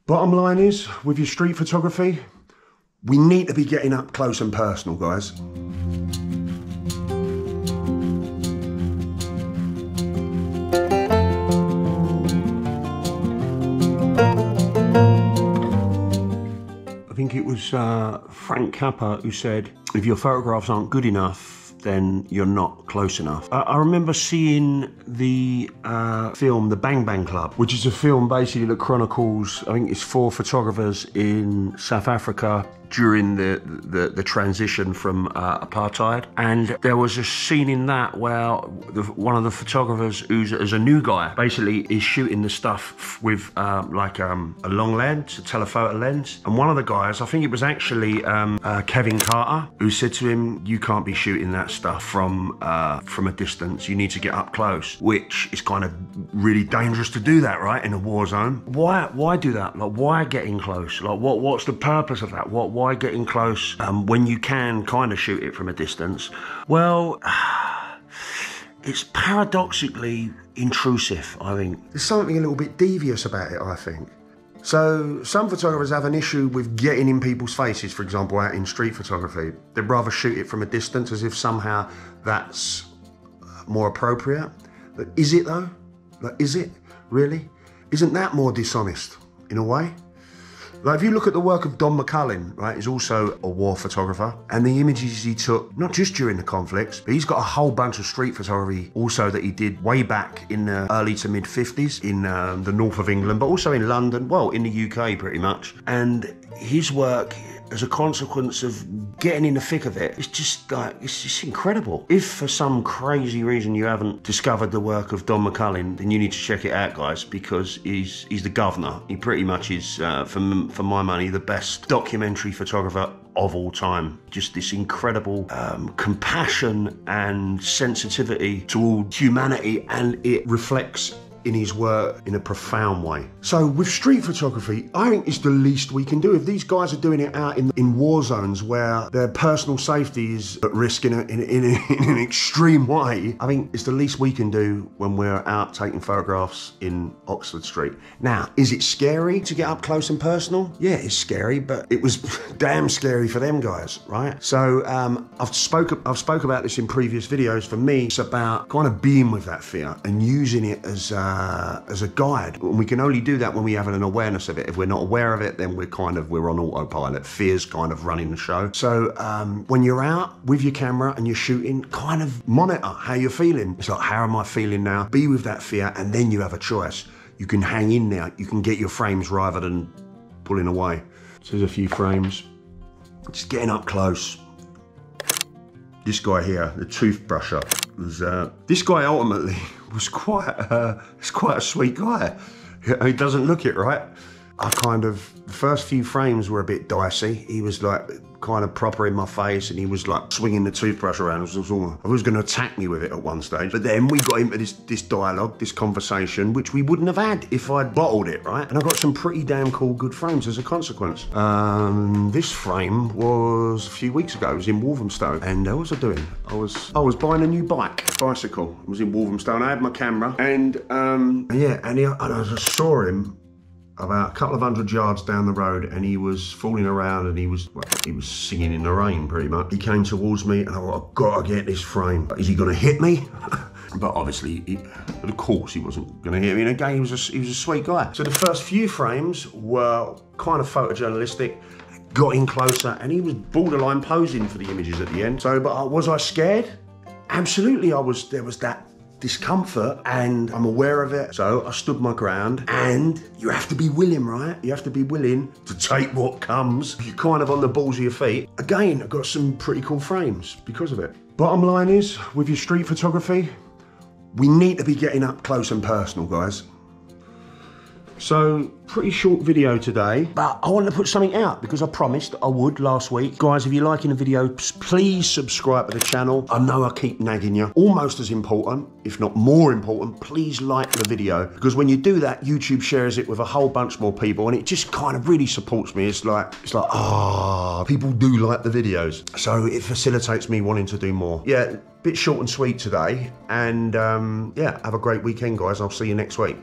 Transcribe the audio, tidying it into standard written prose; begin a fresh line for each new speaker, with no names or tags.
Bottom line is, with your street photography, we need to be getting up close and personal, guys. I think it was Frank Capra who said, if your photographs aren't good enough, then you're not close enough. I remember seeing the film The Bang Bang Club, which is a film basically that chronicles, I think it's 4 photographers in South Africa during the transition from apartheid. And there was a scene in that where one of the photographers, who's a new guy, basically is shooting the stuff with like a long lens, a telephoto lens. And one of the guys, I think it was actually Kevin Carter, who said to him, you can't be shooting that stuff from a distance. You need to get up close, which is kind of really dangerous to do that, right, in a war zone. Why do that? Like, why getting close? Like, what's the purpose of that? Why getting close when you can kind of shoot it from a distance? Well, it's paradoxically intrusive, I think. There's something a little bit devious about it, I think. So some photographers have an issue with getting in people's faces, for example, out in street photography. They'd rather shoot it from a distance as if somehow that's more appropriate. But is it though? Like, is it really? Isn't that more dishonest in a way? Like, if you look at the work of McCullin, right, he's also a war photographer, and the images he took, not just during the conflicts, but he's got a whole bunch of street photography also that he did way back in the early to mid 50s in the north of England, but also in London, well, in the UK pretty much. And his work, as a consequence of getting in the thick of it, it's just like, it's just incredible. If for some crazy reason you haven't discovered the work of McCullin, then you need to check it out, guys, because he's the governor. He pretty much is, for my money, the best documentary photographer of all time. Just this incredible compassion and sensitivity to all humanity, and it reflects in his work in a profound way. So with street photography, I think it's the least we can do. If these guys are doing it out in war zones where their personal safety is at risk in an extreme way, I think it's the least we can do when we're out taking photographs in Oxford Street. Now, is it scary to get up close and personal? Yeah, it's scary, but it was damn scary for them guys, right? So I've spoke about this in previous videos. For me, it's about kind of being with that fear and using it as a guide. And we can only do that when we have an awareness of it. If we're not aware of it, then we're on autopilot. Fear's kind of running the show. So when you're out with your camera and you're shooting, kind of monitor how you're feeling. It's like, how am I feeling now? Be with that fear, and then you have a choice. You can hang in there. You can get your frames rather than pulling away. So there's a few frames. Just getting up close. This guy here, the toothbrusher, was this guy ultimately was quite a sweet guy. He doesn't look it, right? The first few frames were a bit dicey. He was like kind of proper in my face, and he was like swinging the toothbrush around. He was going to attack me with it at one stage. But then we got into this dialogue, this conversation, which we wouldn't have had if I'd bottled it, right? And I got some pretty damn cool good frames as a consequence. This frame was a few weeks ago. It was in Walthamstow. And what was I doing? I was buying a new bicycle. I was in Walthamstow, and I had my camera. And I just saw him about a couple of 100 yards down the road, and he was fooling around, and he was singing in the rain pretty much. He came towards me, and I thought, I've got to get this frame. Is he going to hit me? But obviously, of course, he wasn't going to hit me. And again, he was a sweet guy. So the first few frames were kind of photojournalistic. Got in closer, and he was borderline posing for the images at the end. So, but was I scared? Absolutely, I was. There was that discomfort, and I'm aware of it. So I stood my ground, and you have to be willing, right? You have to be willing to take what comes. You're kind of on the balls of your feet. Again, I've got some pretty cool frames because of it. Bottom line is, with your street photography, we need to be getting up close and personal, guys. So, pretty short video today, but I wanted to put something out because I promised I would last week. Guys, if you're liking the video, please subscribe to the channel. I know I keep nagging you. Almost as important, if not more important, please like the video, because when you do that, YouTube shares it with a whole bunch more people, and it just kind of really supports me. It's like, people do like the videos. So it facilitates me wanting to do more. Yeah, bit short and sweet today, and yeah, have a great weekend, guys. I'll see you next week.